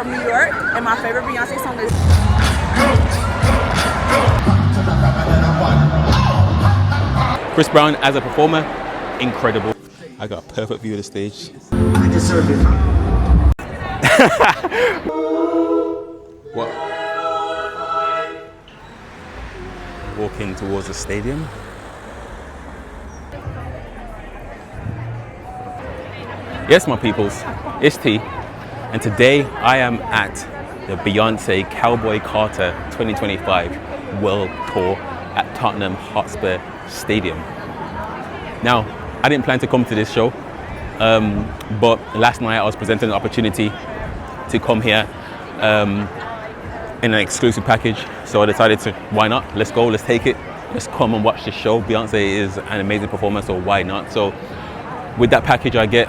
From New York, and my favorite Beyonce song is Chris Brown as a performer, incredible. I got a perfect view of the stage. I deserve it. What? Walking towards the stadium. Yes, my peoples, it's T, and today I am at the Beyonce Cowboy Carter 2025 World Tour at Tottenham Hotspur Stadium. Now, I didn't plan to come to this show, but last night I was presented an opportunity to come here in an exclusive package, so I decided to, why not? Let's go, let's take it, let's come and watch this show. Beyonce is an amazing performer, so why not? So with that package I get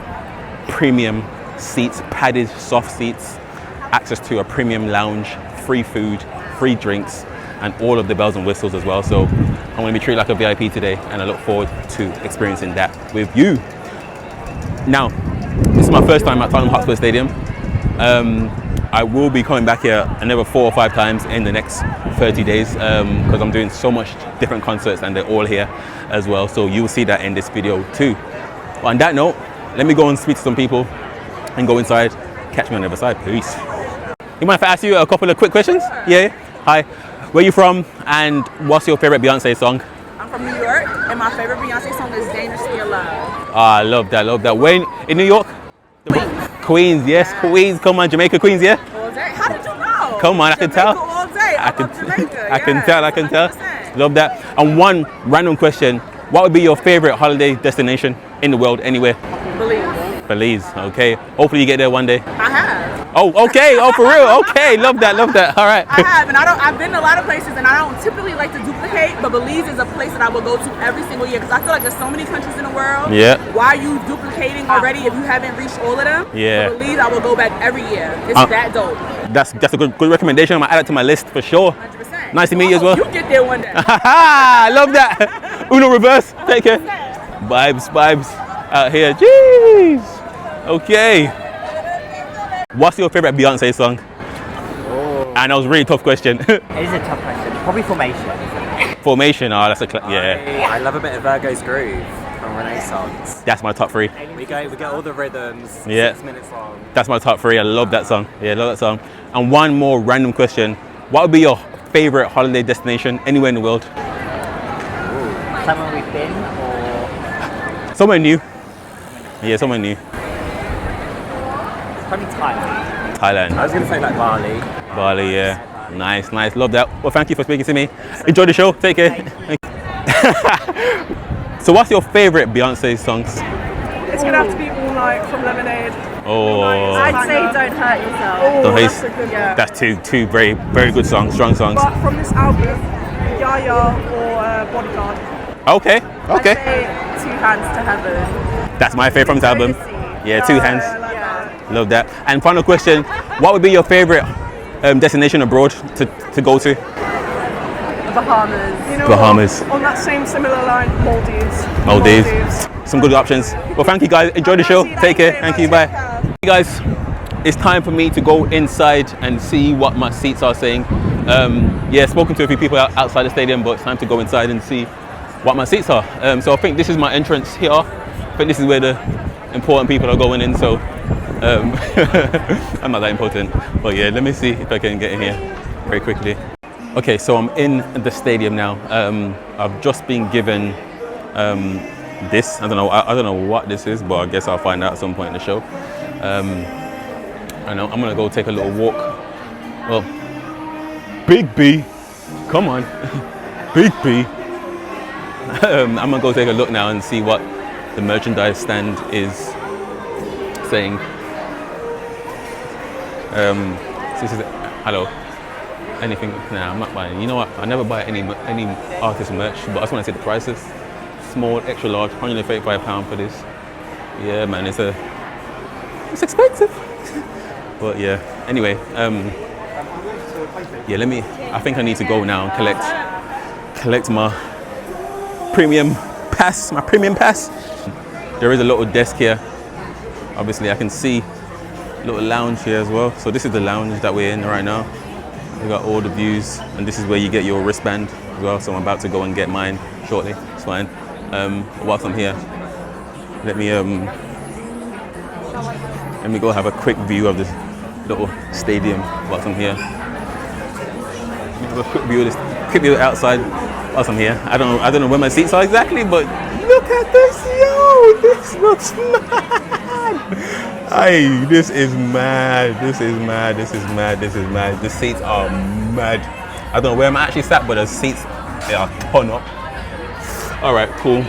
premium seats, padded soft seats, access to a premium lounge, free food, free drinks, and all of the bells and whistles as well. So I'm going to be treated like a VIP today, and I look forward to experiencing that with you. Now, this is my first time at Tottenham Hotspur Stadium. I will be coming back here another 4 or 5 times in the next 30 days because I'm doing so much different concerts and they're all here as well. So you'll see that in this video too. But on that note, let me go and speak to some people and go inside. Catch me on the other side, peace. You mind if I ask you a couple of quick questions? Yeah. Hi. Where are you from and what's your favorite Beyonce song? I'm from New York, and my favorite Beyonce song is Dangerously in Love. Ah, I love that, love that. When in New York? Queens. Queens, yes, Yeah. Queens. Come on, Jamaica, Queens, yeah? All day. How did you know? Come on, I can tell. Jamaica all day. I love Jamaica. I can yes, tell, I can tell. 100%. Love that. And one random question, what would be your favorite holiday destination in the world, anywhere? Believe. Belize, okay. Hopefully you get there one day. I have. Oh, okay, oh for real, okay. Love that, all right. I have, and I've been to a lot of places, and I don't typically like to duplicate, but Belize is a place that I will go to every single year, because I feel like there's so many countries in the world. Yeah. Why are you duplicating already if you haven't reached all of them? Yeah. But Belize, I will go back every year. It's that dope. That's a good recommendation. I'm gonna add it to my list for sure. 100%. Nice to meet you as well. You get there one day. I love that. Uno reverse, take care. Vibes out here, jeez. Okay. What's your favorite Beyonce song? Oh. And that was a really tough question. It is a tough question. Probably Formation. Formation, oh, that's a yeah. I love a bit of Virgo's Groove from Renaissance. That's my top 3. We get all the rhythms. Yeah. 6 minutes long. That's my top 3. I love that song. Yeah, love that song. And one more random question: what would be your favorite holiday destination anywhere in the world? Somewhere we've been, or Somewhere new. Yeah, somewhere new. probably Thailand. Thailand. I was going to say like Bali. Bali, yeah. Nice. Love that. Well, thank you for speaking to me. Enjoy the show. Take care. So what's your favorite Beyonce songs? It's gonna have to be All Night from Lemonade. Oh, I'd say Don't Hurt Yourself. Don't Oh, Hate- that's a good one. that's two very good songs, strong songs. But from this album, Yaya or Bodyguard. Okay. I'd say Two Hands to Heaven. That's my favorite from this album. Yeah, Two Hands. I like that. Love that. And final question: what would be your favorite destination abroad to go to? Bahamas. You know Bahamas. what? On that same similar line, Maldives. Maldives. Some good options. Well, thank you guys. Enjoy the show. Take care. Thank you. Bye. Hey guys, it's time for me to go inside and see what my seats are saying. Yeah, spoken to a few people outside the stadium, but it's time to go inside and see what my seats are. So I think this is my entrance here. I think this is where the important people are going in. So I'm not that important, but yeah, let me see if I can get in here very quickly. Okay, so I'm in the stadium now. I've just been given this. I don't know what this is, but I guess I'll find out at some point in the show. I know I'm gonna go take a little walk. Well, Big B, come on, Big B. I'm gonna go take a look now and see what the merchandise stand is saying. This is hello. Anything? Nah, I'm not buying. You know what? I never buy any artist merch, but I just want to see the prices. Small, extra large, £135 for this. Yeah, man, it's expensive. But yeah. Anyway, yeah. I think I need to go now and collect my premium pass. My premium pass. There is a little desk here. Obviously, I can see little lounge here as well. So this is the lounge that we're in right now. We got all the views, and this is where you get your wristband as well. So I'm about to go and get mine shortly. It's fine. Whilst I'm here, let me go have a quick view of this little stadium whilst I'm here. Let me have a quick view outside whilst I'm here. I don't know where my seats are exactly, but look at this, yo! This looks mad. Hey, this is mad. This is mad. This is mad. This is mad. The seats are mad. I don't know where I'm actually sat, but the seats are ton up. All right, cool.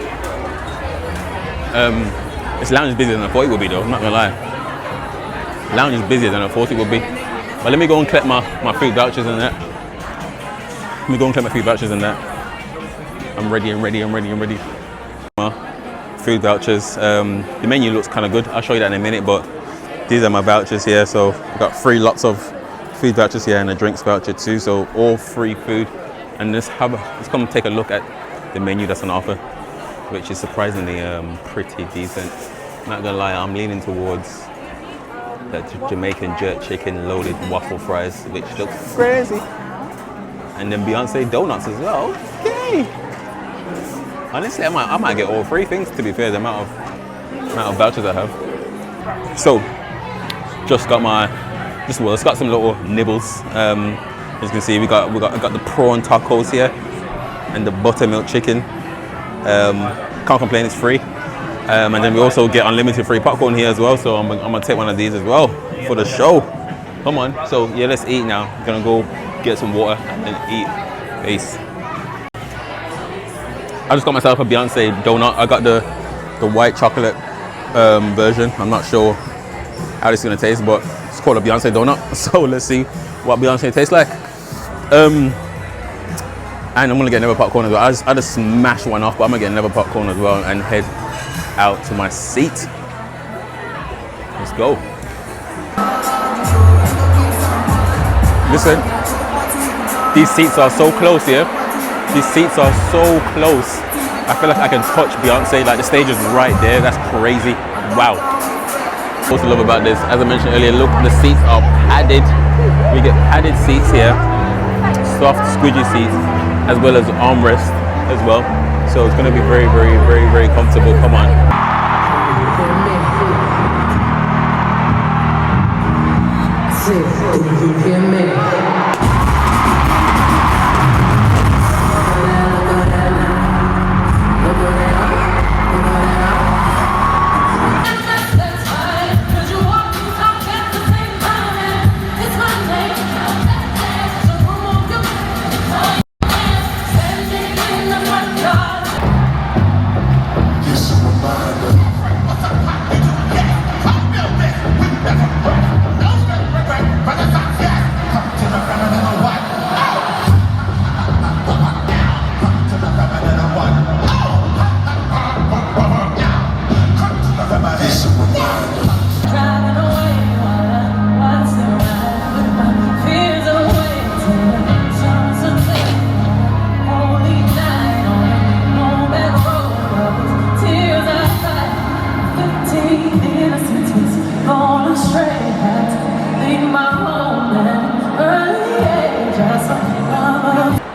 This lounge is busier than I thought it would be, though. I'm not gonna lie. Lounge is busier than I thought it would be. But let me go and collect my food vouchers and that. Let me go and collect my food vouchers and that. I'm ready. Food vouchers. The menu looks kind of good. I'll show you that in a minute, but these are my vouchers here. So I've got 3 lots of food vouchers here and a drinks voucher too. So all free food. And let's come take a look at the menu that's on offer, which is surprisingly pretty decent. Not gonna lie, I'm leaning towards that Jamaican jerk chicken loaded waffle fries, which looks crazy. And then Beyonce donuts as well. Okay. Honestly, I might get all 3 things, to be fair, the amount of vouchers I have. So, just got it's got some little nibbles. As you can see, I got the prawn tacos here and the buttermilk chicken. Can't complain, it's free. And then we also get unlimited free popcorn here as well. So I'm gonna take one of these as well for the show. Come on. So yeah, let's eat now. I'm gonna go get some water and eat. Peace. I just got myself a Beyonce donut. I got the white chocolate version. I'm not sure how this is gonna taste, but it's called a Beyonce donut. So let's see what Beyonce tastes like. And I'm gonna get another popcorn as well. I just smashed one off, but I'm gonna get another popcorn as well and head out to my seat. Let's go. Listen, these seats are so close here. These seats are so close. I feel like I can touch Beyonce, like the stage is right there. That's crazy. Wow. What I love about this, as I mentioned earlier, look, the seats are padded. We get padded seats here, soft, squidgy seats, as well as armrest as well. So it's going to be very, very, very, very comfortable. Come on.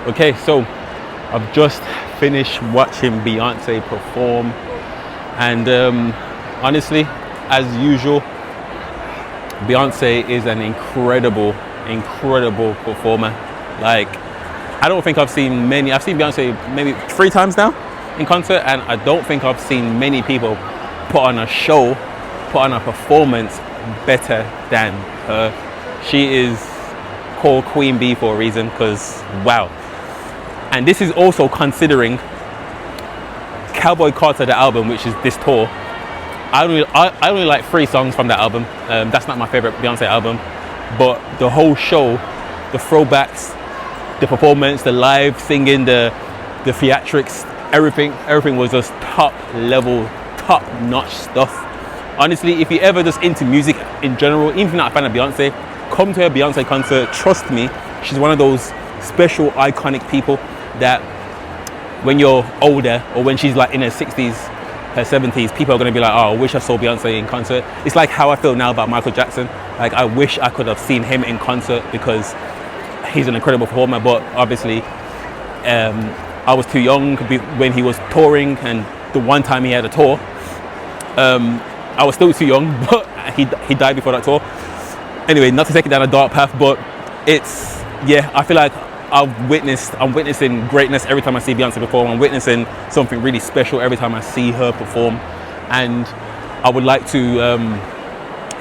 Okay, so I've just finished watching Beyonce perform, and honestly, as usual, Beyonce is an incredible performer. Like, I don't think I've seen Beyonce maybe 3 times now in concert, and I don't think I've seen many people put on a show, put on a performance better than her. She is called Queen Bee for a reason, because wow. And this is also considering Cowboy Carter, the album, which is this tour. I only like 3 songs from that album. That's not my favorite Beyonce album, but the whole show, the throwbacks, the performance, the live singing, the theatrics, everything was just top level, top notch stuff. Honestly, if you're ever just into music in general, even if you're not a fan of Beyonce, come to a Beyonce concert. Trust me, she's one of those special, iconic people that when you're older or when she's like in her 60s, her 70s, people are going to be like, oh, I wish I saw Beyonce in concert. It's like how I feel now about Michael Jackson. Like, I wish I could have seen him in concert because he's an incredible performer, but obviously I was too young when he was touring, and the one time he had a tour, I was still too young, but he died before that tour. Anyway, not to take it down a dark path, but it's, yeah, I feel like I'm witnessing greatness every time I see Beyonce perform. I'm witnessing something really special every time I see her perform, and I would like to,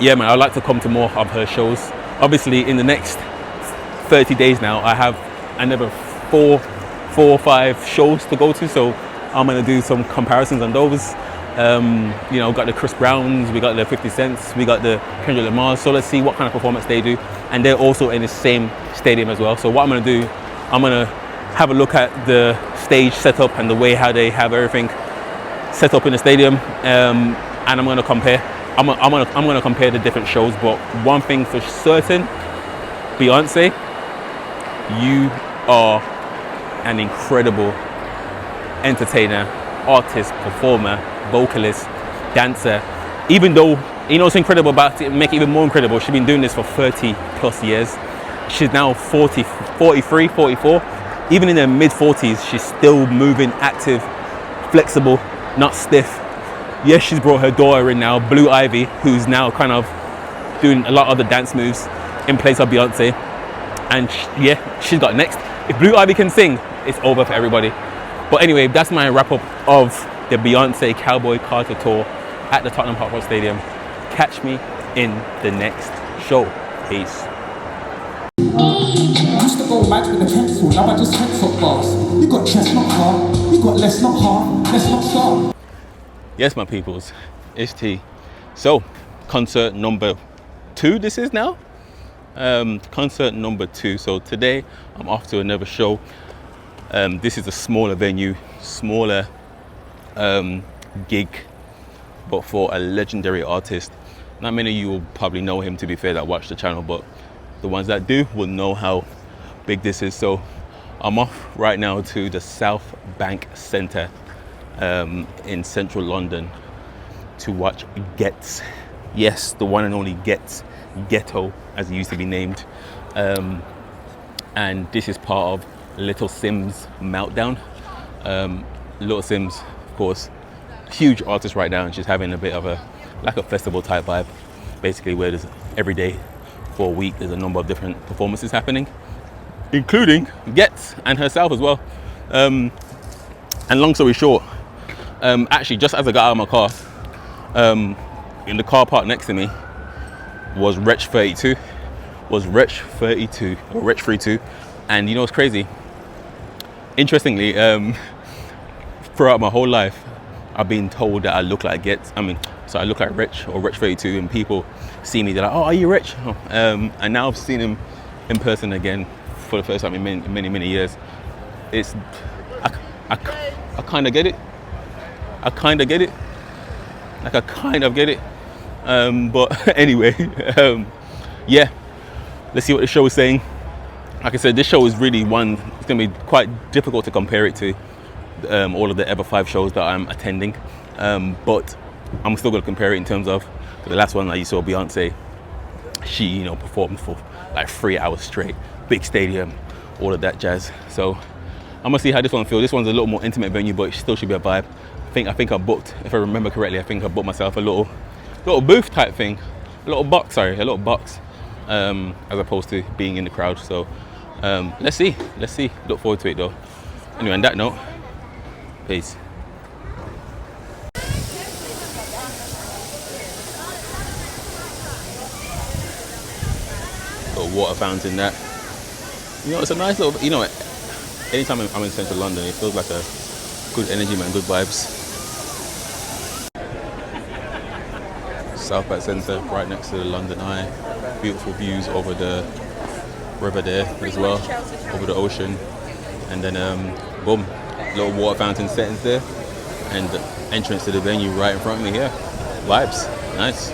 yeah, man, I'd like to come to more of her shows. Obviously, in the next 30 days now, I have another four or five shows to go to, so I'm gonna do some comparisons on those. You know, got the Chris Browns, we got the 50 Cents, we got the Kendrick Lamar, so let's see what kind of performance they do. And they're also in the same stadium as well. So what I'm gonna do, I'm gonna have a look at the stage setup and the way how they have everything set up in the stadium, and I'm gonna compare. I'm gonna compare the different shows. But one thing for certain, Beyonce, you are an incredible entertainer, artist, performer, vocalist, dancer. Even though, you know what's incredible about it, make it even more incredible, she's been doing this for 30 plus years. She's now 43, 44. Even in her mid 40s, she's still moving, active, flexible, not stiff. Yes, she's brought her daughter in now, Blue Ivy, who's now kind of doing a lot of the dance moves in place of Beyonce. And yeah, she's got next. If Blue Ivy can sing, it's over for everybody. But anyway, that's my wrap up of the Beyonce Cowboy Carter tour at the Tottenham Hotspur Stadium. Catch me in the next show. Peace. Used to go mad with the pencil, now I just pencil bars. You got chest, not hard. You got less, not hard. Let's not start. Yes, my peoples, it's T. So, concert number 2 this is now. Concert number 2. So today I'm off to another show. This is a smaller venue, smaller gig, but for a legendary artist. Not many of you will probably know him, to be fair, that watch the channel, but the ones that do will know how big this is. So I'm off right now to the South Bank Centre in central London to watch Ghetts. Yes, the one and only Ghetts, Ghetto as he used to be named. And this is part of Little Simz' Meltdown. Little Simz, of course, huge artist right now, and she's having a bit of a like a festival type vibe, basically, where there's every day for a week there's a number of different performances happening, including Ghetts and herself as well. And long story short, actually just as I got out of my car, in the car park next to me was Wretch 32, or Wretch 32, and you know what's crazy? Interestingly, throughout my whole life, I've been told that I look like Ghetts. I look like Wretch or Wretch 32, and people see me, they're like, "Oh, are you Wretch?" And now I've seen him in person again for the first time in many years. It's I kind of get it. I kind of get it. But anyway, yeah. Let's see what the show is saying. Like I said, this show is really one. It's going to be quite difficult to compare it to all of the other 5 shows that I'm attending. But I'm still going to compare it in terms of the last one that you saw, Beyonce. She, performed for like 3 hours straight, big stadium, all of that jazz. So I'm gonna see how this one feels. This one's a little more intimate venue, but it still should be a vibe. I think I booked, if I remember correctly, I booked myself a little booth type thing, a little box, as opposed to being in the crowd. So let's see. Look forward to it though. Anyway, on that note, peace. Little water fountain that. It's a nice little, anytime I'm in central London, it feels like a good energy, man, good vibes. South Bank Centre, right next to the London Eye. Beautiful views over the river there as well, over the ocean. And then, boom, little water fountain settings there. And the entrance to the venue right in front of me here. Vibes, nice.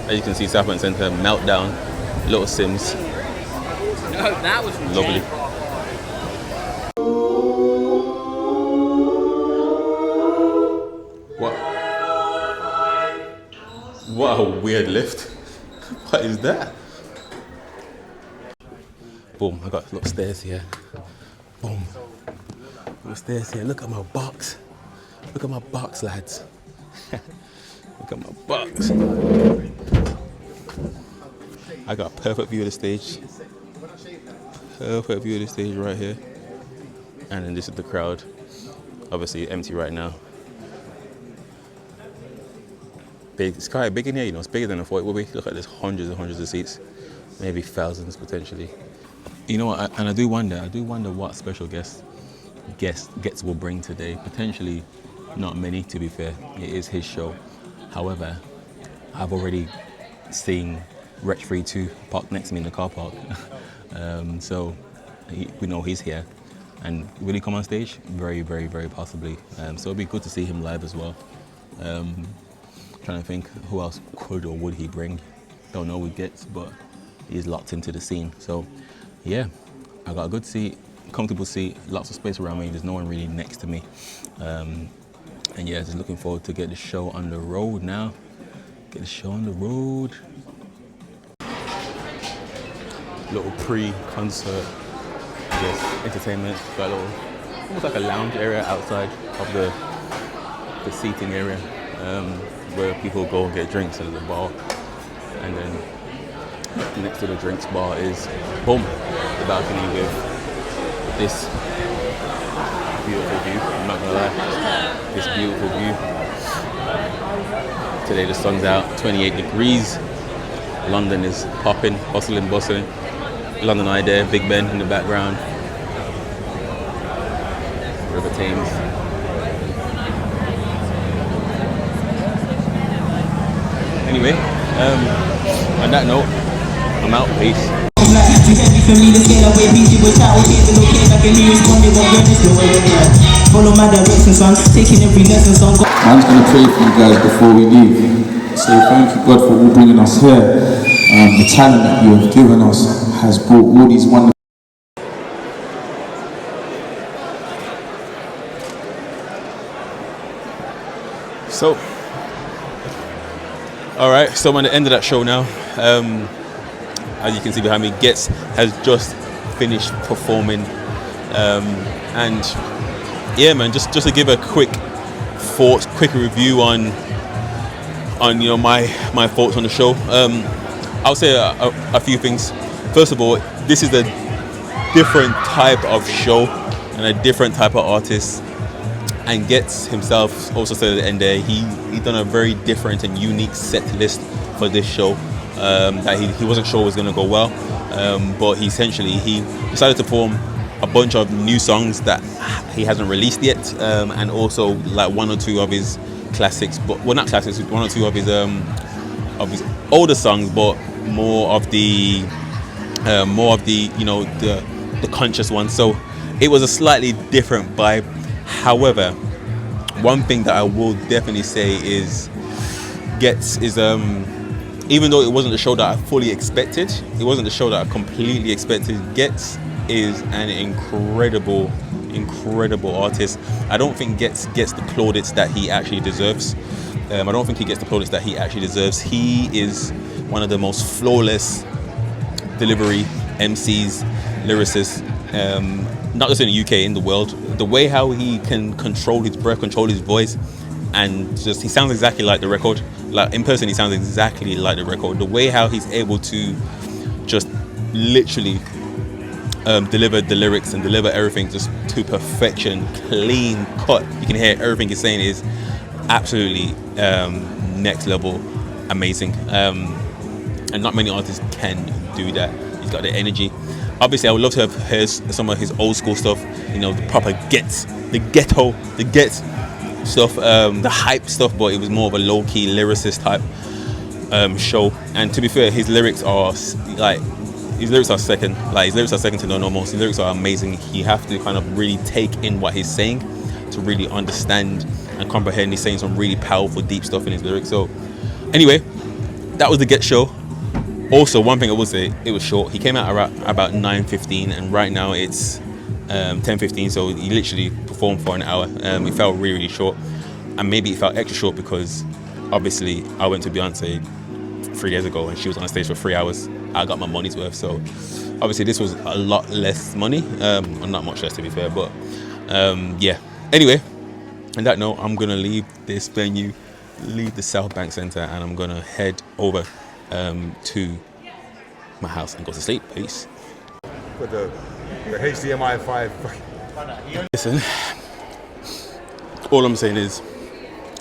As you can see, South Bank Centre, Meltdown, Little Simz. No, that was lovely. What? got a weird lift. What is that? Boom, I got little stairs here. Boom. Little stairs here. Look at my box. Look at my box, lads. Look at my box. I got a perfect view of the stage. Perfect view of the stage right here. And then this is the crowd. Obviously empty right now. Big, it's quite big in here, you know, it's bigger than I thought it would be. Look at this, hundreds and hundreds of seats. Maybe thousands potentially. You know what, and I do wonder what special guests Ghetts will bring today. Potentially not many, to be fair. It is his show. However, I've already seen Wretch Free 2 parked next to me in the car park. So we know he's here. And will he come on stage? Very, very, very possibly. So it'd be good to see him live as well. Trying to think who else could or would he bring. Don't know with Ghetts, but he's locked into the scene. So yeah, I got a good seat, comfortable seat, lots of space around me. There's no one really next to me. And yeah, just looking forward to get the show on the road now. Get the show on the road. Little pre-concert, I guess, entertainment. Got a little, almost like a lounge area outside of the seating area, where people go and get drinks at the bar. And then next to the drinks bar is, boom, the balcony with this beautiful view. I'm not gonna lie, this beautiful view. Today the sun's out, 28 degrees. London is popping, hustling, bustling. London Eye there, Big Ben in the background. River Thames. Anyway, on that note, I'm out. Peace. Follow my direction, son. Taking every lesson, son. I'm just gonna pray for you guys before we leave. Say thank you, God, for all bringing us here. The talent that you have given us has brought all these wonderful. So, all right. So I'm at the end of that show now. As you can see behind me, Ghetts has just finished performing, and yeah, man, just to give a quick review on you know my thoughts on the show. I'll say a few things. First of all, this is a different type of show and a different type of artist. And Ghetts himself also said at the end there, he done a very different and unique set list for this show that he wasn't sure was going to go well. But he decided to perform a bunch of new songs that he hasn't released yet, and also like one or two of his classics, but well, not classics, one or two of his older songs, but more of the you know the conscious ones. So it was a slightly different vibe. However, one thing that I will definitely say is Ghetts is even though it wasn't the show that I fully expected, it wasn't the show that I completely expected. Ghetts is an incredible artist. I don't think Ghetts gets the plaudits that he actually deserves. I don't think he gets the plaudits that he actually deserves. He is one of the most flawless delivery MCs, lyricists, not just in the UK, in the world. The way how he can control his breath, control his voice, and just he sounds exactly like the record. Like in person, he sounds exactly like the record. The way how he's able to just literally deliver the lyrics and deliver everything just to perfection, clean cut. You can hear everything he's saying is absolutely next level amazing. And not many artists can do that. He's got the energy. Obviously, I would love to have heard some of his old school stuff, you know, the proper Ghetts, the Ghetts stuff, the hype stuff, but it was more of a low-key lyricist type show. And to be fair, his lyrics are second to none almost. His lyrics are amazing. You have to kind of really take in what he's saying to really understand and comprehend. He's saying some really powerful, deep stuff in his lyrics. So anyway, that was the Ghetts show. Also, one thing I will say, it was short. He came out around about 9:15, and right now it's 10:15, so he literally performed for an hour. It felt really, really short, and maybe it felt extra short because obviously I went to Beyonce 3 days ago, and she was on stage for 3 hours. I got my money's worth. So obviously this was a lot less money, not much less to be fair, but yeah. Anyway, on that note, I'm gonna leave this venue, leave the South Bank Centre, and I'm gonna head over to my house and go to sleep. Peace. With the HDMI 5. Listen, all I'm saying is,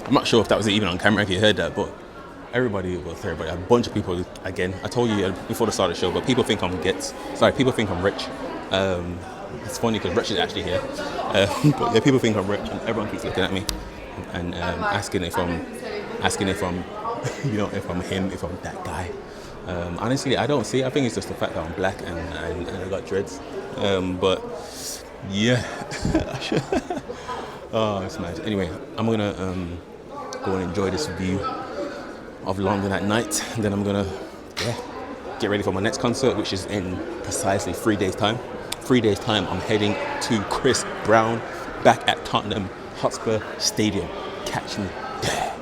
I'm not sure if that was even on camera if you heard that, but a bunch of people, again, I told you before the start of the show, but people think I'm Ghetts. Sorry, people think I'm rich. It's funny because Rich is actually here. But yeah, people think I'm rich, and everyone keeps looking at me and asking if I'm, you know, if I'm him, if I'm that guy. Honestly, I don't see it. I think it's just the fact that I'm black and I got dreads. But yeah, oh, it's mad. Anyway, I'm gonna go and enjoy this view of London at night, and then I'm gonna get ready for my next concert, which is in precisely 3 days time. 3 days time, I'm heading to Chris Brown back at Tottenham Hotspur Stadium. Catch me there.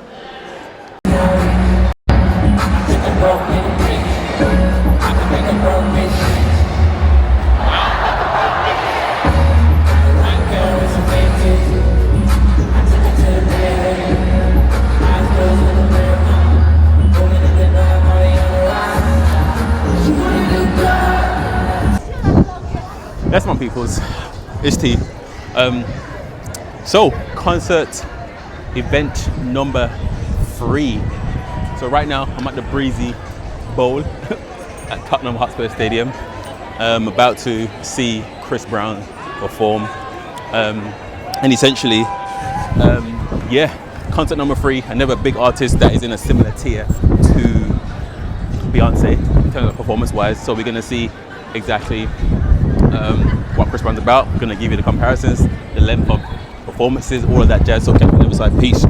That's my peoples. It's T. So concert event number 3. So right now I'm at the Breezy Bowl at Tottenham Hotspur Stadium. About to see Chris Brown perform. And essentially, yeah, concert number 3. Another big artist that is in a similar tier to Beyonce in terms of performance-wise. So we're gonna see exactly what Chris Brown's about. We're gonna give you the comparisons, the length of performances, all of that jazz. So catch me on the other side. Peace.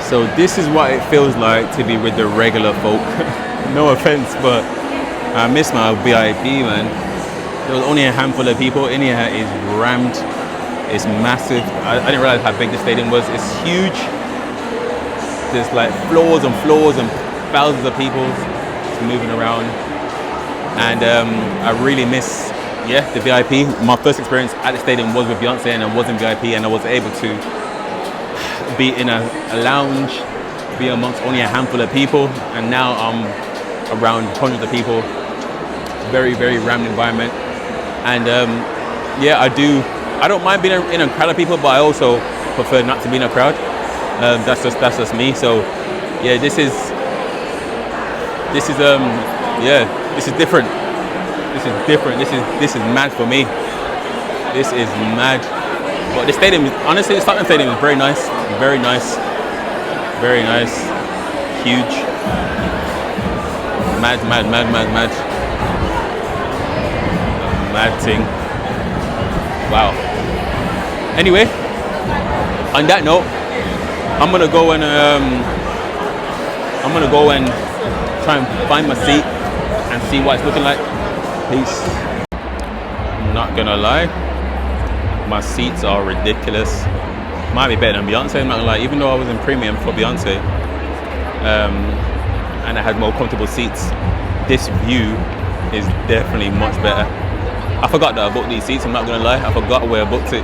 So this is what it feels like to be with the regular folk. No offense, but I miss my VIP, man. There was only a handful of people. In here is rammed. It's massive. I didn't realize how big the stadium was. It's huge. There's like floors and floors and thousands of people moving around. And I really miss, the VIP. My first experience at the stadium was with Beyonce, and I was in VIP, and I was able to be in a lounge, be amongst only a handful of people, and now I'm around hundreds of people. Very, very rammed environment. And I don't mind being in a crowd of people, but I also prefer not to be in a crowd. That's just me. So yeah, this is different. This is different. This is mad for me. This is mad. But the stadium, honestly, the Tottenham Stadium is very nice. Very nice. Very nice. Huge. Mad. Mad thing. Wow. Anyway, on that note, I'm gonna go and try and find my seat and see what it's looking like. Peace. I'm not gonna lie, my seats are ridiculous. Might be better than Beyonce, I'm not gonna lie. Even though I was in premium for Beyonce, and I had more comfortable seats, this view is definitely much better. I forgot that I booked these seats, I'm not gonna lie. I forgot where I booked it.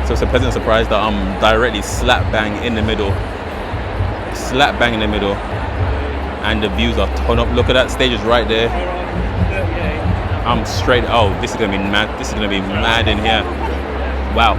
So it's a pleasant surprise that I'm directly slap bang in the middle. Slap bang in the middle. And the views are torn up. Look at that, stage is right there. I'm straight, oh, this is gonna be mad. This is gonna be mad in here. Wow.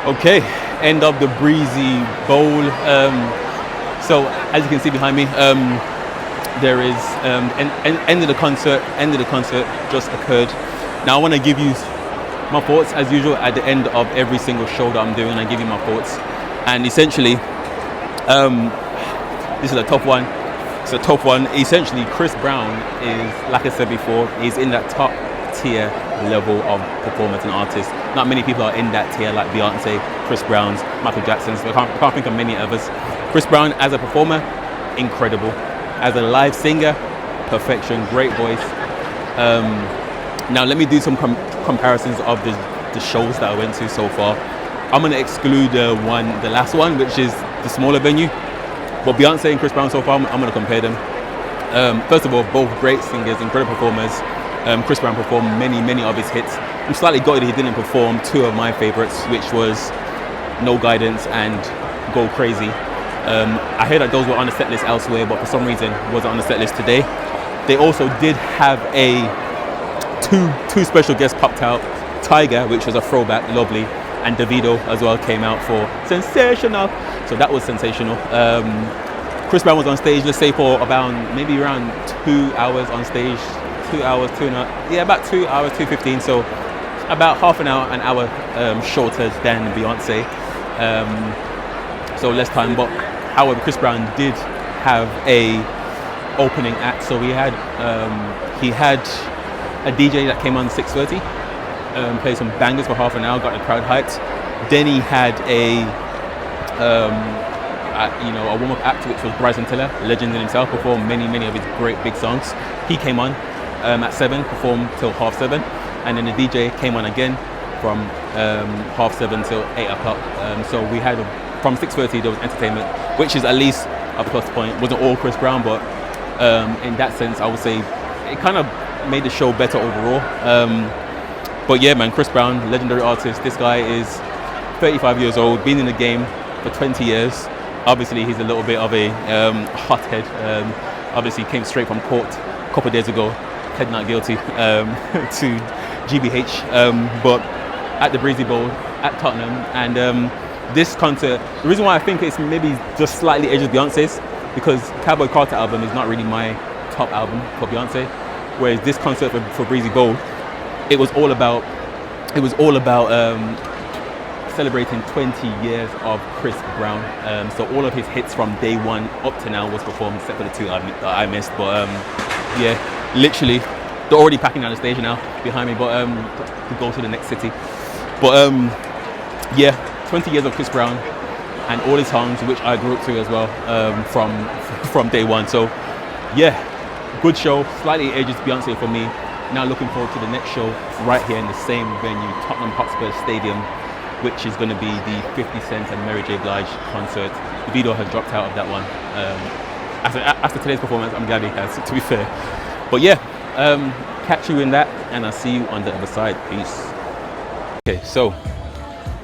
Okay, end of the Breezy Bowl. So as you can see behind me, there is end of the concert. End of the concert just occurred. Now I want to give you my thoughts as usual at the end of every single show that I'm doing. I give you my thoughts, and essentially, this is a top one. It's a top one. Essentially, Chris Brown is, like I said before, he's in that top tier level of performance and artist. Not many people are in that tier like Beyonce, Chris Brown's, Michael Jackson's. I can't think of many others. Chris Brown as a performer, incredible. As a live singer, perfection, great voice. Now let me do some comparisons of the shows that I went to so far. I'm gonna exclude the last one, which is the smaller venue. But Beyonce and Chris Brown so far, I'm gonna compare them. First of all, both great singers, incredible performers. Chris Brown performed many of his hits. I'm slightly gutted he didn't perform two of my favorites, which was No Guidance and Go Crazy. I heard that those were on the set list elsewhere, but for some reason wasn't on the set list today. They also did have two special guests popped out. Tiger, which was a throwback, lovely, and Davido as well came out for Sensational. So that was sensational. Chris Brown was on stage, let's say for maybe around 2 hours on stage. 2 hours, 2.5, yeah, about 2 hours, 2:15. So about half an hour shorter than Beyonce. So less time. But however, Chris Brown did have a opening act. So he had a DJ that came on 6:30, played some bangers for half an hour, got the crowd hyped. Then he had a warm-up act, which was Bryson Tiller, legend in himself, performed many of his great big songs. He came on at 7, performed till 7:30, and then the DJ came on again from 7:30 till 8 o'clock. So we had from 6:30 there was entertainment, which is at least a plus point. It wasn't all Chris Brown, but in that sense, I would say it kind of made the show better overall. But yeah, man, Chris Brown, legendary artist. This guy is 35 years old, been in the game for 20 years. Obviously, he's a little bit of a hothead. Obviously, came straight from court a couple of days ago, pled not guilty to GBH. But at the Breezy Bowl at Tottenham, and this concert, the reason why I think it's maybe just slightly edges Beyonce's, because Cowboy Carter album is not really my top album for Beyonce, whereas this concert for Breezy Bowl, it was all about celebrating 20 years of Chris Brown. So all of his hits from day one up to now was performed, except for the two that I missed. But yeah, literally, they're already packing down the stage now behind me, but to go to the next city. But yeah, 20 years of Chris Brown and all his songs, which I grew up to as well, from day one. So yeah, good show, slightly edges Beyonce for me. Now looking forward to the next show right here in the same venue, Tottenham Hotspur Stadium, which is going to be the 50 Cent and Mary J. Blige concert. The video has dropped out of that one. After today's performance, I'm glad he has, to be fair. But yeah, catch you in that, and I'll see you on the other side. Peace. Okay, so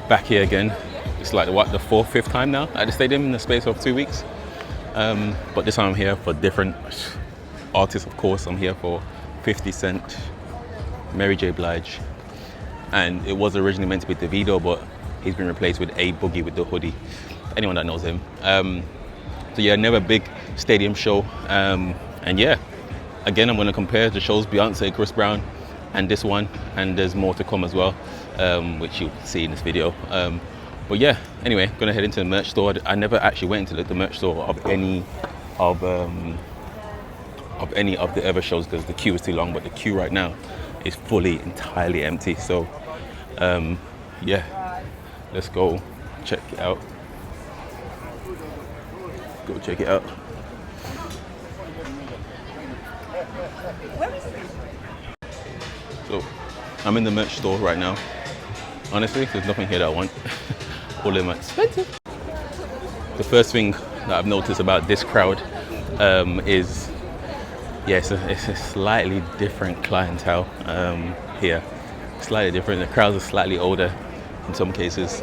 back here again. It's like the fourth, fifth time now at the stadium in the space of 2 weeks. But this time I'm here for different artists, of course. I'm here for 50 Cent, Mary J. Blige, and it was originally meant to be Davido, but he's been replaced with A Boogie with the hoodie. Anyone that knows him. So yeah, another big stadium show. And yeah, again, I'm going to compare the shows Beyonce, Chris Brown, and this one, and there's more to come as well, which you'll see in this video. But yeah, anyway, I'm going to head into the merch store. I never actually went into the merch store of any of the other shows because the queue is too long, but the queue right now is entirely empty. So yeah, let's go check it out. Go check it out. So I'm in the merch store right now. Honestly, there's nothing here that I want. All of them are expensive. The first thing that I've noticed about this crowd is, yeah, it's a slightly different clientele here. Slightly different. The crowds are slightly older in some cases.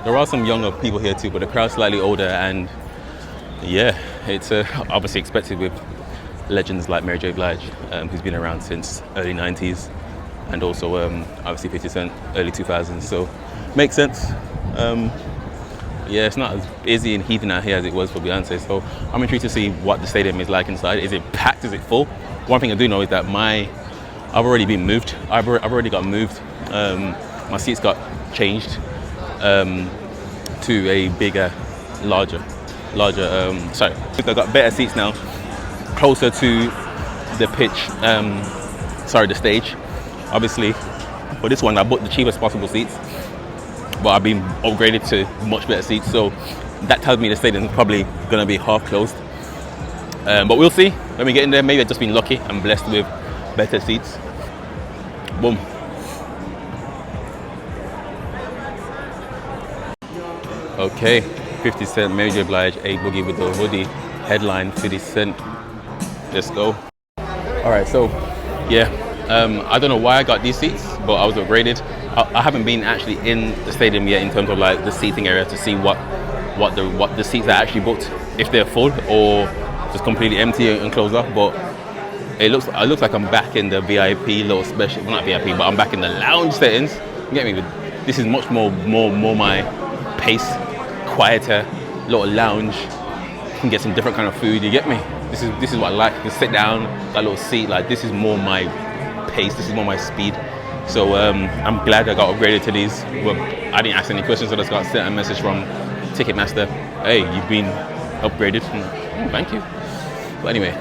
There are some younger people here too, but the crowd's slightly older, and yeah, it's obviously expected with legends like Mary J. Blige, who's been around since early 90s, and also obviously 50 Cent, early 2000s. So Makes sense. Yeah, it's not as busy and heating out here as it was for Beyonce, so I'm intrigued to see what the stadium is like inside. Is it packed? Is it full? One thing I do know is that I've already been moved. I've already got moved. My seats got changed to a bigger, larger. Sorry, I've got better seats now, closer to the pitch. The stage. Obviously, for this one, I bought the cheapest possible seats, but I've been upgraded to much better seats, so that tells me the stadium is probably gonna be half closed. But we'll see when we get in there. Maybe I've just been lucky and blessed with better seats. Boom. Okay, 50 Cent, Mary J. Blige, A Boogie with the hoodie, headline 50 Cent. Let's go. All right, so yeah, I don't know why I got these seats, but I was upgraded. I haven't been actually in the stadium yet in terms of like the seating area to see what the seats are actually booked, if they're full or just completely empty and closed off. But it looks like I'm back in the VIP little special, well, not VIP, but I'm back in the lounge settings. You get me? This is much more my pace, quieter little lounge. You can get some different kind of food. You get me? This is what I like. You can sit down, that little seat. Like, this is more my pace. This is more my speed. So I'm glad I got upgraded to these. Well, I didn't ask any questions. I just got sent a message from Ticketmaster. Hey, you've been upgraded. Oh, thank you. But anyway,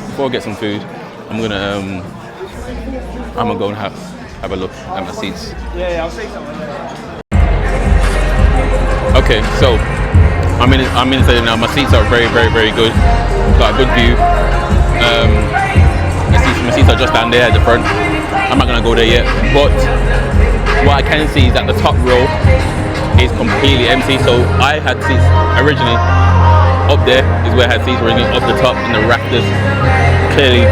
before I get some food, I'm gonna go and have a look at my seats. Yeah, I'll say something. Okay, so I'm in the stadium now. My seats are very, very, very good. Got a good view. My seats are just down there at the front. I'm not gonna go there yet, but what I can see is that the top row is completely empty. So I had seats originally up there, is where I had seats originally, up the top in the rafters. Clearly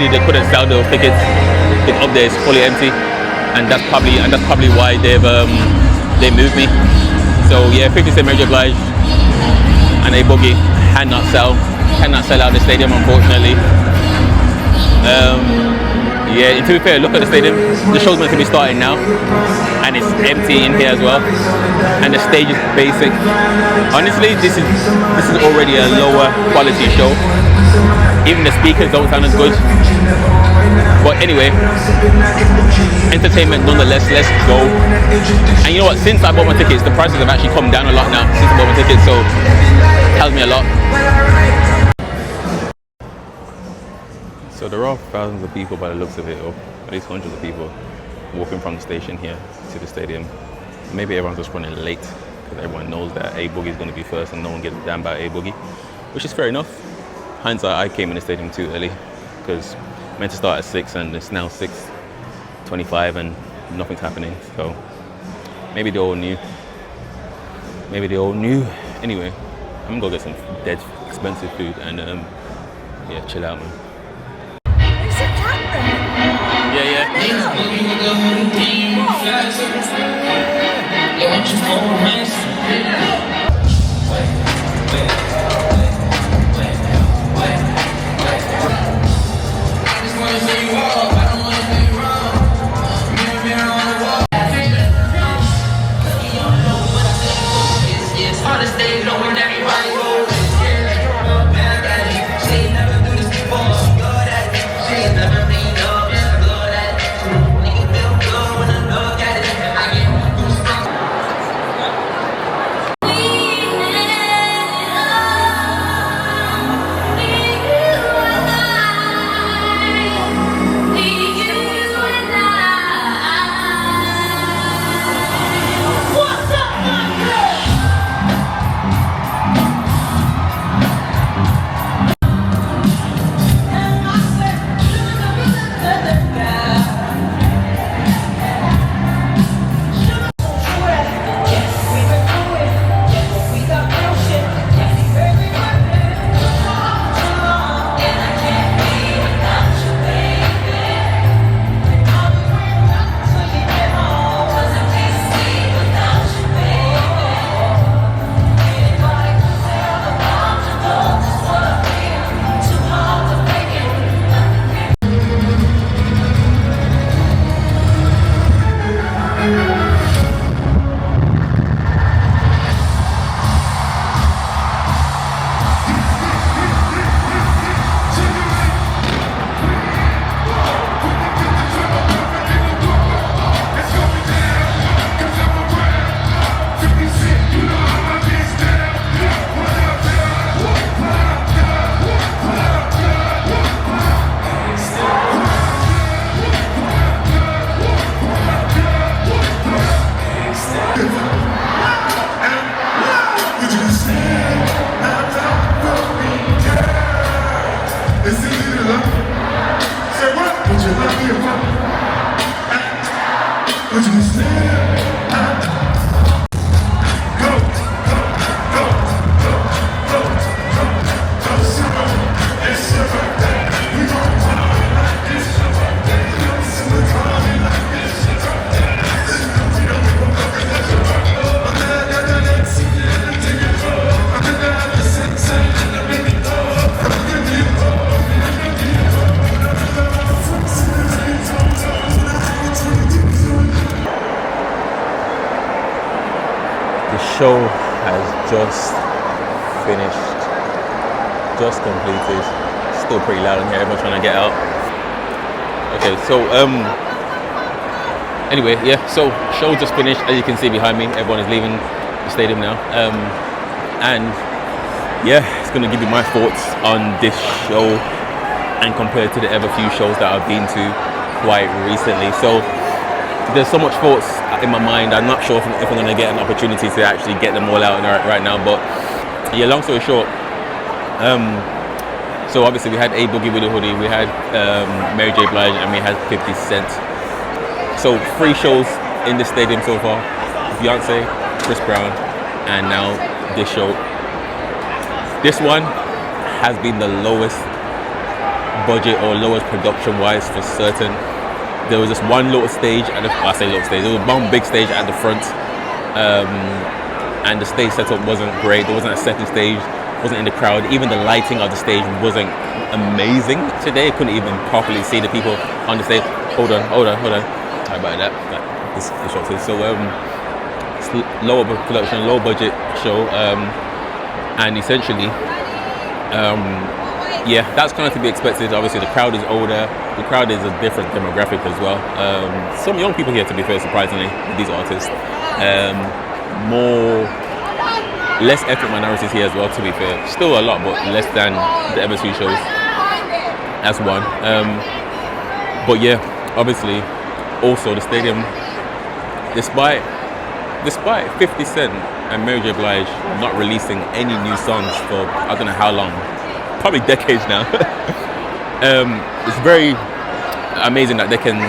they couldn't sell those tickets. It's up there, it's fully empty, and that's probably why they moved me. So yeah, 50 Cent, Mary J. Blige, and A Boogie cannot sell out the stadium, unfortunately. Yeah, and to be fair, look at the stadium. The show's meant to be starting now, and it's empty in here as well. And the stage is basic. Honestly, this is already a lower quality show. Even the speakers don't sound as good. But anyway, entertainment nonetheless. Let's go. And you know what? Since I bought my tickets, the prices have actually come down a lot now. Since I bought my tickets, so it tells me a lot. So there are thousands of people by the looks of it, or at least hundreds of people walking from the station here to the stadium. Maybe everyone's just running late because everyone knows that A Boogie is going to be first and no one gets damn about A Boogie, which is fair enough. Hindsight, I came in the stadium too early because meant to start at 6 and it's now 6:25 and nothing's happening. So maybe they all knew. Anyway, I'm gonna go get some dead expensive food and yeah, chill out, man. Yeah. Show has just finished, just completed. Still pretty loud in here, everyone's trying to get out. Okay, so anyway, yeah, so show just finished. As you can see behind me, everyone is leaving the stadium now. And yeah, it's gonna give you my thoughts on this show and compared to the other few shows that I've been to quite recently. So there's so much thoughts in my mind. I'm not sure if I'm going to get an opportunity to actually get them all out right now. But yeah, long story short, so obviously we had A Boogie with a Hoodie, we had Mary J. Blige, and we had 50 Cent. So 3 shows in the stadium so far: Beyonce, Chris Brown, and now this show. This one has been the lowest budget or lowest production-wise for certain. There was just one little stage, there was one big stage at the front, and the stage setup wasn't great. There wasn't a second stage, wasn't in the crowd. Even the lighting of the stage wasn't amazing today. Couldn't even properly see the people on the stage. Hold on. Sorry about that. This shot too. So it's lower production, low budget show, and essentially, yeah, that's kind of to be expected. Obviously, the crowd is older. The crowd is a different demographic as well. Some young people here, to be fair, surprisingly, with these artists. Less ethnic minorities here as well, to be fair. Still a lot, but less than the other 2 shows. That's one. But yeah, obviously, also the stadium, despite 50 Cent and Mary J. Blige not releasing any new songs for I don't know how long, probably decades now. It's very amazing that they can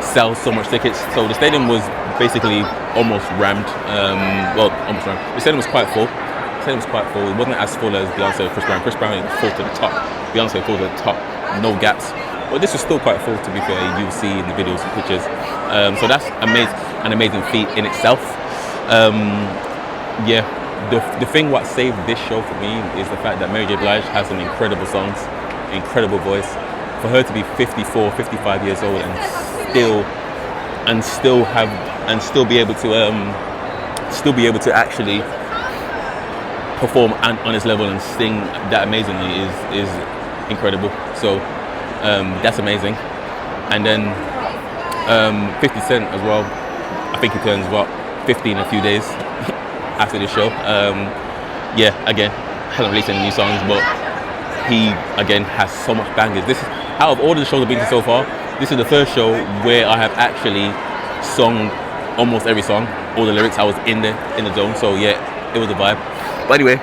sell so much tickets. So the stadium was basically almost rammed. Almost rammed. The stadium was quite full. It wasn't as full as Beyonce or Chris Brown. Chris Brown was full to the top. Beyonce full to the top, no gaps. But this was still quite full, to be fair. You'll see in the videos and pictures. So that's an amazing feat in itself. Yeah. The thing what saved this show for me is the fact that Mary J. Blige has some incredible songs, incredible voice. For her to be 54, 55 years old and still be able to actually perform on this level and sing that amazingly is incredible. So that's amazing. And then 50 Cent as well. I think he turns 50 in a few days. After the show, yeah, again, hasn't released any new songs, but he again has so much bangers. This is, out of all the shows I've been to so far, this is the first show where I have actually sung almost every song, all the lyrics. I was in the zone, so yeah, it was a vibe. But anyway,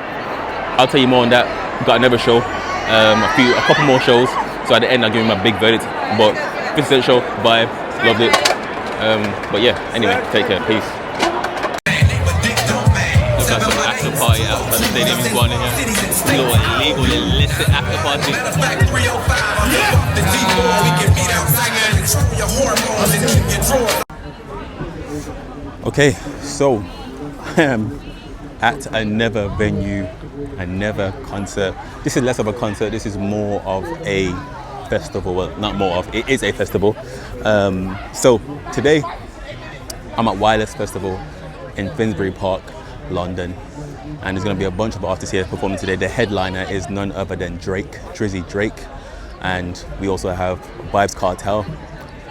I'll tell you more on that. We've got another show, a couple more shows. So at the end, I'll give you my big verdict. But 50 Cent show, vibe, loved it. But yeah, anyway, take care, peace. Got some after party outside the stadium is going in here. Little illegal, illicit after party. Okay, so I am at another venue, another concert. This is less of a concert, this is more of a festival. Well, not more of, it is a festival. So today, I'm at Wireless Festival in Finsbury Park, London, and there's going to be a bunch of artists here performing today. The headliner is none other than Drizzy Drake, and we also have Vybz Kartel,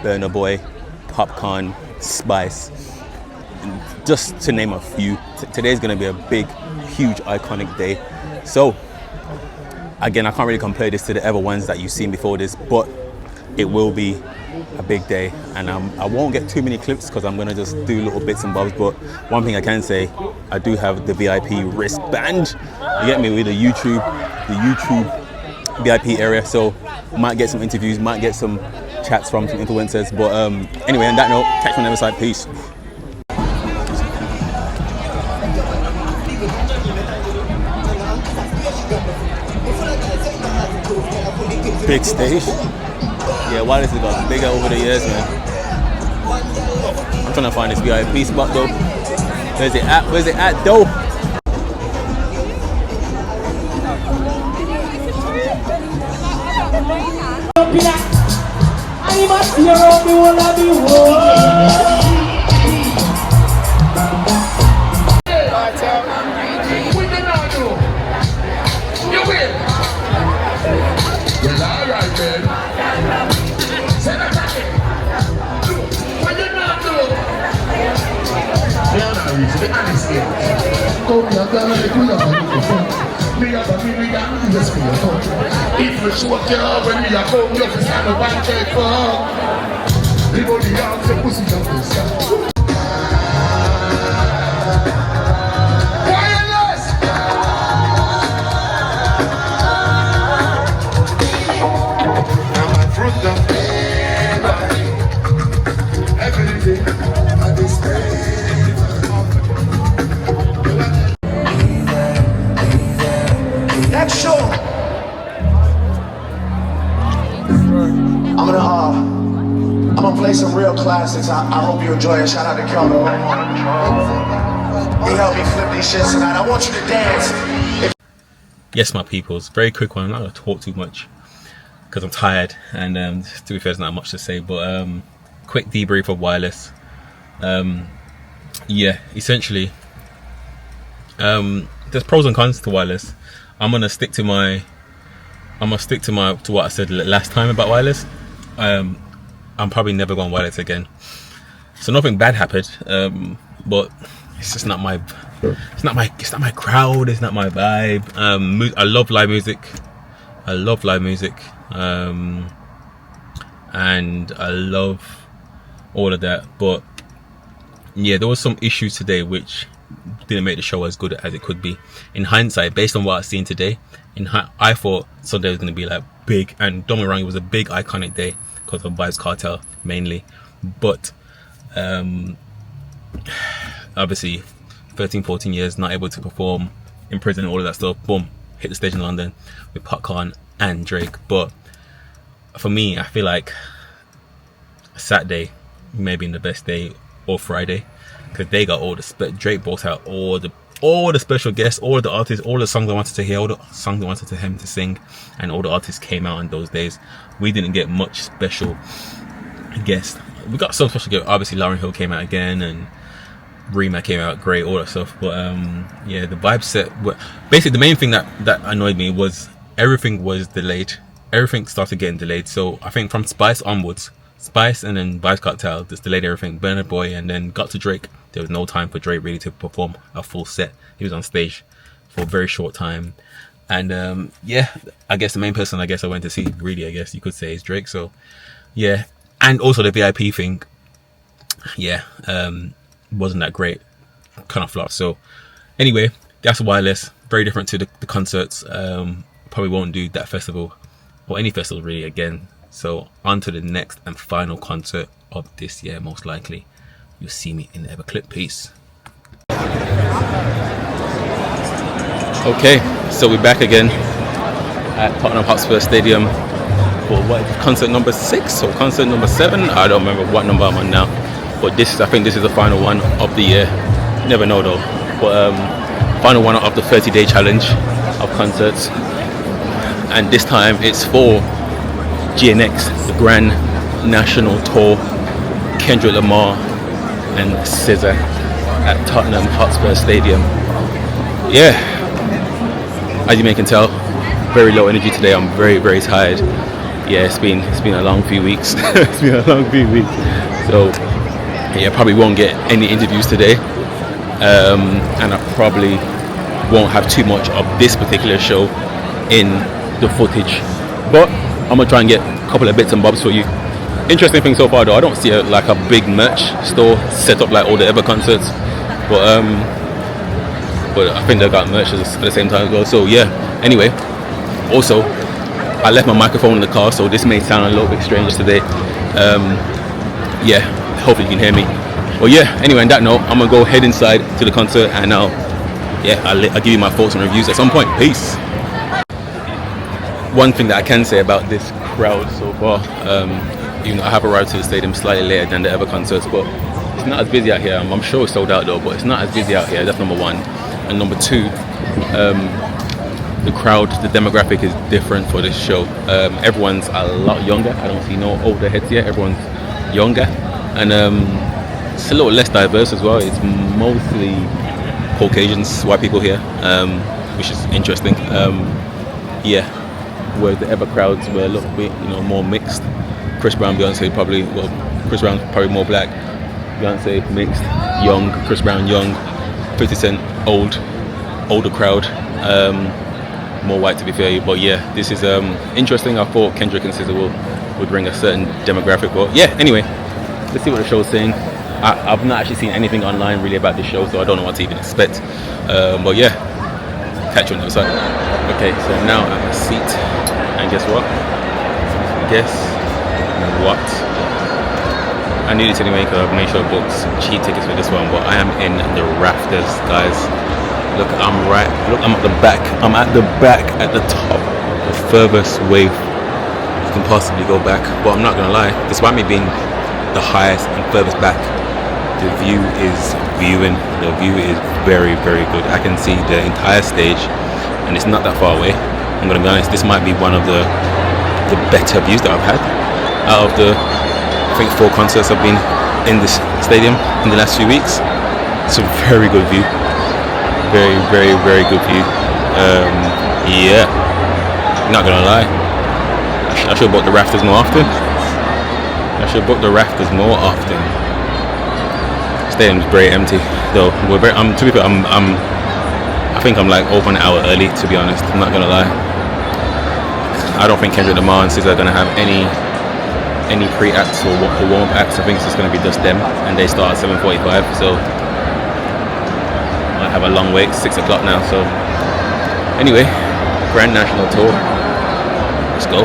Burna Boy, Popcorn, Spice, just to name a few. Today's going to be a big, huge, iconic day. So again, I can't really compare this to the other ones that you've seen before this, but it will be a big day, and I won't get too many clips because I'm gonna just do little bits and bobs. But one thing I can say, I do have the VIP wristband. You get me, with the YouTube VIP area. So might get some interviews, might get some chats from some influencers. But anyway, on that note, catch me on the other side. Peace. Big stage. Yeah, Wireless has got bigger over the years, man. I'm trying to find this VIP spot though. Where's it at? Where's it at though? If you show up when we are home, you can stand up and take for. Everybody else, the pussy jump inside. I'm gonna play some real classics. I hope you enjoy it. Shout out to Kelvin. He helped me flip these shits tonight. I want you to dance. Yes, my peoples. Very quick one. I'm not gonna talk too much because I'm tired, and to be fair, there's not much to say. But quick debrief of Wireless. Yeah, essentially, there's pros and cons to Wireless. I'm gonna stick to what I said last time about Wireless. I'm probably never going Wireless again. So nothing bad happened, but it's just not my crowd. It's not my vibe. I love live music. And I love all of that. But yeah, there was some issues today which didn't make the show as good as it could be. In hindsight, based on what I've seen today, I thought Sunday was going to be like big, and don't get me wrong, it was a big iconic day because of Vybz Kartel mainly. But obviously 13-14 years not able to perform, in prison, all of that stuff, boom, hit the stage in London with Popcorn and Drake. But for me, I feel like Saturday may be the best day, or Friday, because they got all the Drake brought out all the special guests, all the artists, all the songs I wanted to hear, all the songs I wanted him to sing, and all the artists came out on those days. We didn't get much special guests. We got some special guests. Obviously, Lauryn Hill came out again, and Rema came out great, all that stuff. But yeah, the vibe set. Basically, the main thing that annoyed me was everything was delayed. Everything started getting delayed. So I think from Spice onwards, Spice and then Vybz Kartel just delayed everything. Burna Boy, and then got to Drake. There was no time for Drake really to perform a full set. He was on stage for a very short time. And yeah, I guess the main person I went to see, really, I guess you could say, is Drake. So yeah, and also the VIP thing, yeah, wasn't that great, kind of flopped. So anyway, that's Wireless. Very different to the concerts. Probably won't do that festival or any festival really again. So on to the next and final concert of this year, most likely. You'll see me in the Everclip. Peace. Okay, so we're back again at Tottenham Hotspur Stadium for concert number 6 or concert number 7. I don't remember what number I'm on now, but I think this is the final one of the year. You never know though. But final one of the 30-day challenge of concerts, and this time it's for GNX, the Grand National Tour, Kendrick Lamar and SZA at Tottenham Hotspur Stadium. Yeah, as you may can tell, very low energy today. I'm very, very tired. Yeah, it's been a long few weeks. It's been a long few weeks. So yeah, probably won't get any interviews today, and I probably won't have too much of this particular show in the footage. But I'm gonna try and get a couple of bits and bobs for you. Interesting thing so far though, I don't see a big merch store set up like all the other concerts, but I think they got merch at the same time as well. So yeah, anyway, also I left my microphone in the car, so this may sound a little bit strange today. Yeah, hopefully you can hear me. Well, yeah, anyway, on that note, I'm gonna go head inside to the concert, and I'll give you my thoughts and reviews at some point. Peace. One thing that I can say about this crowd so far, even though I have arrived to the stadium slightly later than the other concerts, but it's not as busy out here. I'm sure it's sold out though, but it's not as busy out here. That's number one. And number two, the crowd, the demographic is different for this show. Everyone's a lot younger. I don't see no older heads yet. Everyone's younger, and it's a little less diverse as well. It's mostly Caucasians, white people here, which is interesting. Yeah, where the other crowds were a little bit, more mixed. Chris Brown, Beyonce Chris Brown's probably more black. Beyonce mixed, young. Chris Brown young. 50 Cent older crowd. More white to be fair, but yeah, this is interesting. I thought Kendrick and SZA would bring a certain demographic, but yeah, anyway, let's see what the show's saying. I've not actually seen anything online really about this show, so I don't know what to even expect, but yeah, catch you on the other side. Okay, so now I'm at a seat, and guess what? I needed to anyway because I've made sure I booked cheap tickets for this one, but I am in the rafters, guys. Look, I'm at the back. I'm at the back, at the top, the furthest wave you can possibly go back. But I'm not gonna lie, despite me being the highest and furthest back, the view is very, very good. I can see the entire stage, and it's not that far away. I'm gonna be honest, this might be one of the better views that I've had out of the, I think, 4 concerts I've been in this stadium in the last few weeks. It's a very good view. Very, very, very good view. Yeah, not gonna lie, I should book the rafters more often. Stadium's very empty though. To be fair, I think I'm like over an hour early, to be honest. I'm not gonna lie. I don't think Kendrick Lamar and SZA are gonna have any pre-acts or warm-up acts. I think it's just gonna be just them, and they start at 7:45. So I have a long wait, 6 o'clock now, so anyway, Grand National Tour, let's go.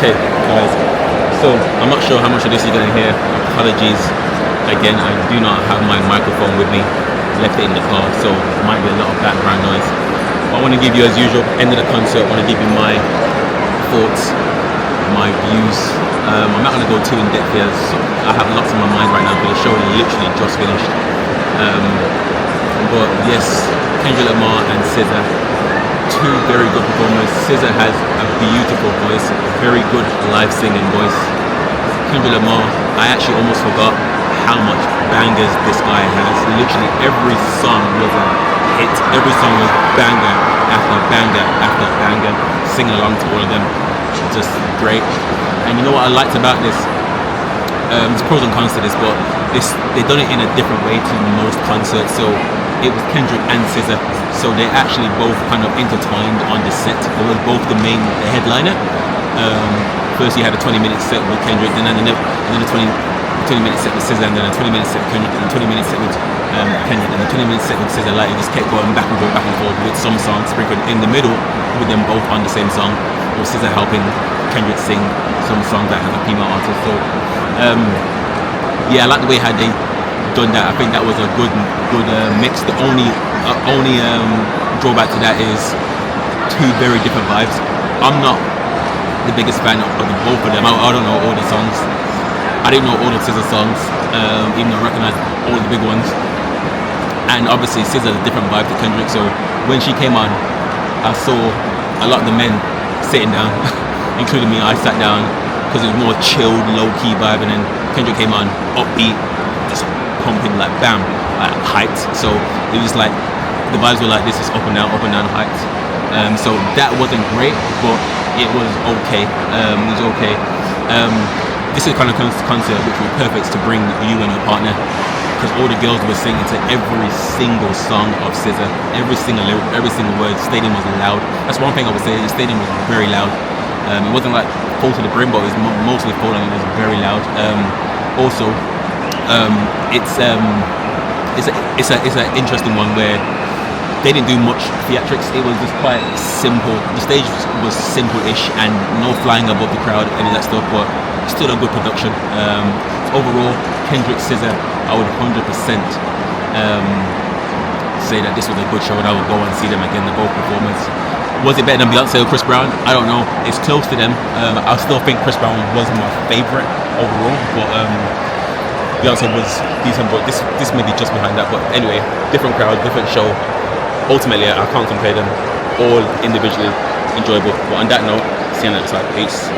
Okay, guys. So I'm not sure how much of this you're gonna hear. Apologies. Again, I do not have my microphone with me. Left it in the car, so it might be a lot of background noise. But I want to give you, as usual, end of the concert. I want to give you my thoughts, my views. I'm not gonna go too in depth here. So I have lots on my mind right now because the show literally just finished. But yes, Kendrick Lamar and SZA, two very good performers. SZA has a beautiful voice, very good live singing voice. Kendrick Lamar, I actually almost forgot how much bangers this guy has. Literally every song was a hit. Every song was banger after banger after banger. Singing along to all of them, just great. And you know what I liked about this? There's pros and cons to this, but they done it in a different way to most concerts. So it was Kendrick and SZA, so they actually both kind of intertwined on the set. They were both the headliner. First you had a 20-minute set with Kendrick, and then a 20-minute set with SZA, and then a 20-minute set with Kendrick, and a 20-minute set with Kendrick, and a 20-minute set with SZA. Like, it just kept going back and forth with some songs sprinkled in the middle with them both on the same song, with SZA helping Kendrick sing some songs that have a female artist. So yeah, I like the way how they done that. I think that was a good mix. The only drawback to that is two very different vibes. I'm not the biggest fan of the both of them. I don't know all the songs. I didn't know all the SZA songs, even though I recognize all the big ones. And obviously SZA has a different vibe to Kendrick, so when she came on, I saw a lot of the men sitting down, including me. I sat down because it was more chilled, low-key vibe, and then Kendrick came on, upbeat, just pumping like bam, like hyped. So it was like, the vibes were like this, is up and down, hyped. So that wasn't great, but it was okay. This is the kind of concert which was perfect to bring you and your partner, because all the girls were singing to every single song of SZA, every single lyric, every single word. The stadium was loud. That's one thing I would say. The stadium was very loud. It wasn't like full to the brim, but it was mostly full, and it was very loud. Also, it's an interesting one where they didn't do much theatrics. It was just quite simple. The stage was simple-ish and no flying above the crowd, any of that stuff, but still a good production. Overall, Kendrick, SZA, I would 100% say that this was a good show, and I would go and see them again, the both performers. Was it better than Beyonce or Chris Brown? I don't know. It's close to them. I still think Chris Brown was my favorite overall, but Beyonce was decent, but this may be just behind that. But anyway, different crowd, different show. Ultimately, I can't compare them. All individually enjoyable. But on that note, seeing that it's like peace.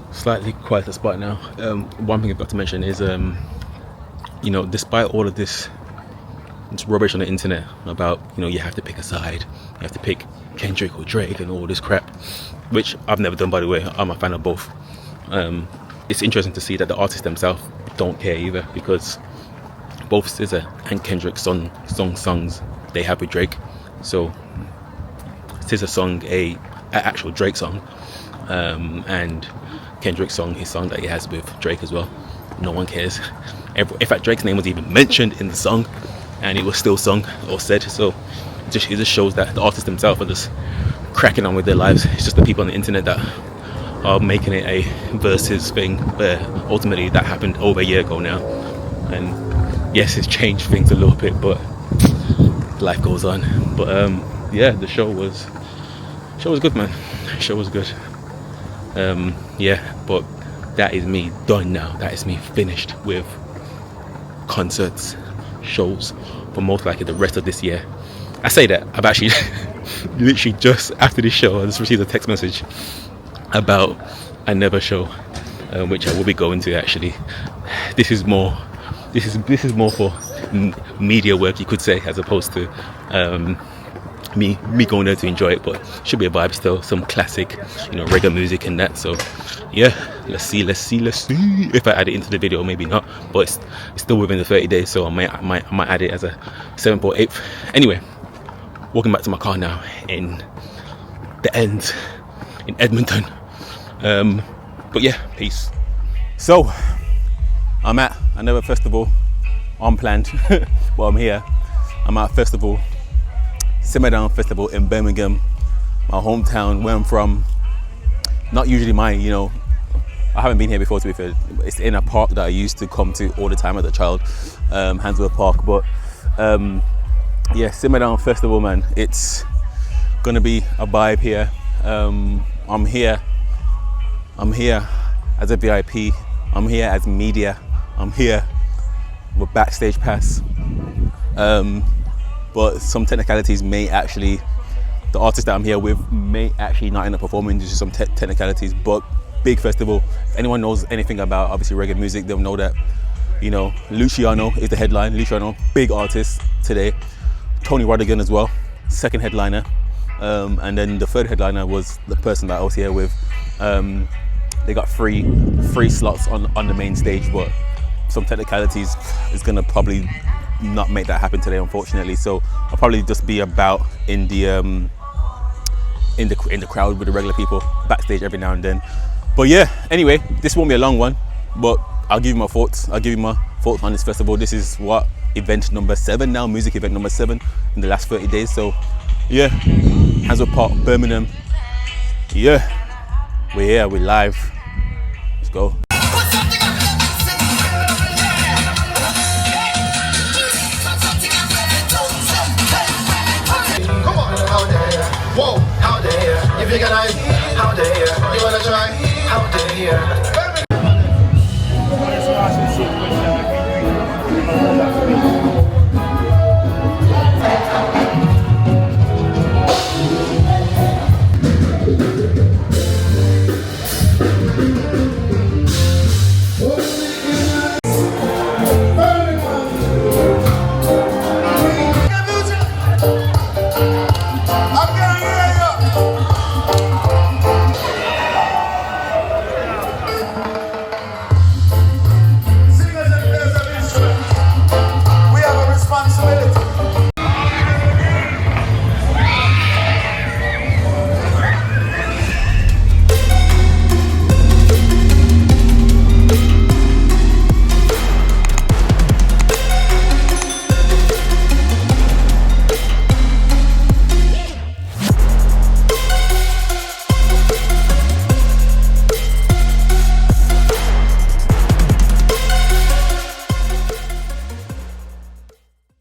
Slightly quieter spot now. One thing I've got to mention is, you know, despite all of this, it's rubbish on the internet about, you know, you have to pick a side, you have to pick Kendrick or Drake and all this crap, which I've never done, by the way. I'm a fan of both. It's interesting to see that the artists themselves don't care either, because both SZA and Kendrick sung songs they have with Drake. So SZA sung a actual Drake song, and Kendrick sung his song that he has with Drake as well. No one cares. In fact, Drake's name was even mentioned in the song, and it was still sung or said. So it just shows that the artists themselves are just cracking on with their lives. It's just the people on the internet that are making it a versus thing, where ultimately that happened over a year ago now. And yes, it's changed things a little bit, but life goes on. But yeah, the show was good, man. The show was good. Yeah, but that is me done now. That is me finished with concerts, shows, for most likely the rest of this year. I say that I've actually literally just after this show I just received a text message about another show, which I will be going to. Actually, this is more for media work, you could say, as opposed to me going there to enjoy it. But should be a vibe still, some classic, you know, reggae music and that. So yeah, let's see if I add it into the video. Maybe not, but it's still within the 30 days, so I might add it as a 7th or 8th. Anyway, walking back to my car now in the end in Edmonton. But yeah, peace. So I'm at another festival, unplanned, but I'm here. I'm at a festival, Meltdown Festival in Birmingham, my hometown, where I'm from. not usually mine, you know. I haven't been here before, to be fair. It's in a park that I used to come to all the time as a child, Handsworth Park. But yeah, Simmer Down Festival, man. It's gonna be a vibe here. I'm here as a VIP. I'm here as media. I'm here with backstage pass. But some technicalities may actually, the artist that I'm here with may actually not end up performing due to some technicalities. But big festival. If anyone knows anything about obviously reggae music, they'll know that, you know, Luciano is the headline. Luciano, big artist today. Tony Rodigan as well, second headliner. And then the third headliner was the person that I was here with. They got free slots on the main stage, but some technicalities is gonna probably not make that happen today, unfortunately. So I'll probably just be about in the crowd with the regular people, backstage every now and then. But yeah, anyway, this won't be a long one, but I'll give you my thoughts. I'll give you my thoughts on this festival. This is what, event number 7 now, music event number 7 in the last 30 days. So yeah, Handsworth Park, Birmingham. Yeah, we're here, we're live. Let's go. Whoa, how dare, if you can, how dare, you wanna try, how dare.